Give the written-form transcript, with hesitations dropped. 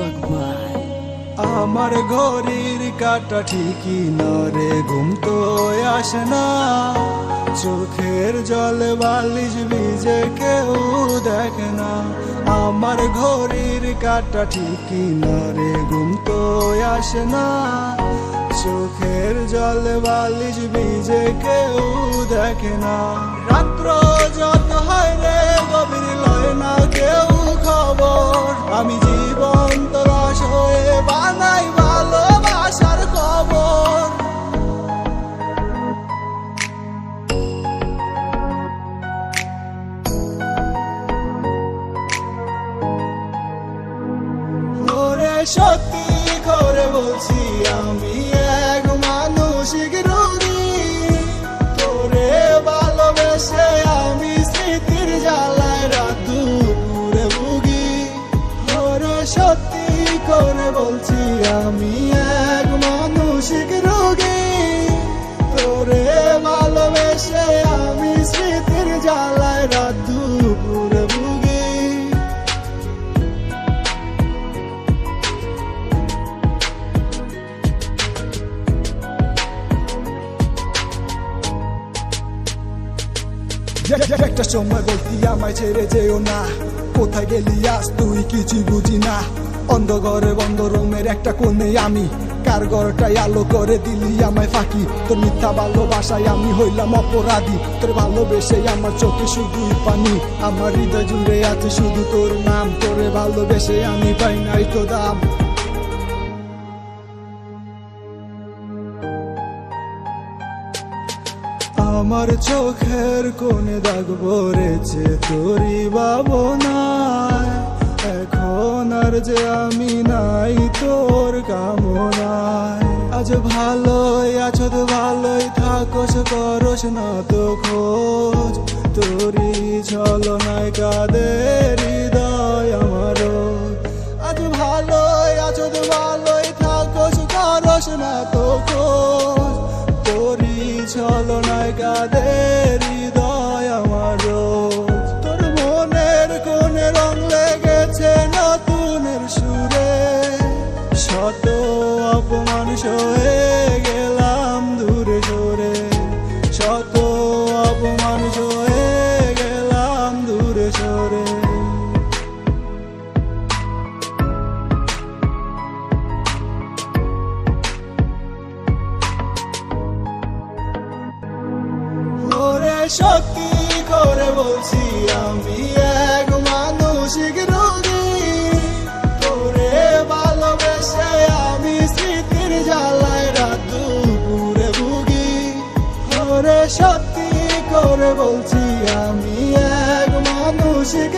সোহাগ ভাই। আমার ঘড়ির কাঁটা ঠিকই নরে, ঘুম তো আসে না, চোখের জলে বালিশ ভিজে কেউ দেখে না। আমার ঘড়ির কাঁটা ঠিকই নরে, ঘুম তো আসে না, চোখের জলে বালিশ ভিজে কেউ দেখে না। রাত্র যত হয় রে গভীর লয় না কেউ খবর, আমি জীবন তলাশ হয়ে বানাই ভালোবাসার খবর। ওরে সত্যি করে বলছি আমি এক মানসিক রোগী, তোরে ভালোবেসে আমি স্মৃতির জ্বালায় রাত দুপুরে ভুগি। ওরে সত্যি করে বলছি আমি এক মানসিক রোগী, তোরে ভালোবেসে আমি স্মৃতির জ্বালায় রাত দুপুরে ভুগি। একটা সময় বলতি আমায় ছেড়ে যেও না, কোথায় গেলি আজ তুই কিছু বুঝি না। অন্ধঘরে বন্ধ রুমের একটা কোণে আমি, কার ঘরটাই আলো করে দিলি আমায় ফাঁকি। তোর মিথ্যা ভালোবাসায় আমি হইলাম অপরাধী, তোর ভালোবেসে আমার চোখে শুধুই পানি। আমার হৃদয় জুড়ে আছে শুধু তোর নাম, তোরে ভালোবেসে আমি পাই নাই তো দাম। আমার চোখের কোণে দাগ পড়েছে তোরই ভাবনায়, এখন আর যে আমি নাই তোর কামনায়। আজ ভালোই আছো তো ভালোই থাকোস, করস না তো খোঁজ, তোরই ছলনায় কাদের হৃদয় আমারও। আজ ভালোই আছো তো ভালোই থাকোস, করস না তো খোঁজ, তোরই ছলনায় কাদের হৃদয় আমারও। তোর মনের কোণে রং লেগেছে নতুনের সুরে, শত অপমান সয়ে গেলাম দূরে সরে, শত অপমান সয়ে গেলাম দূরে সরে। ওরে সত্যি করে বলছি আমি এক মানসিক রোগী, তোরে ভালোবেসে আমি স্মৃতির জ্বালায় রাত দুপুরে ভুগি। ওরে সত্যি করে বলছি আমি এক মানসিক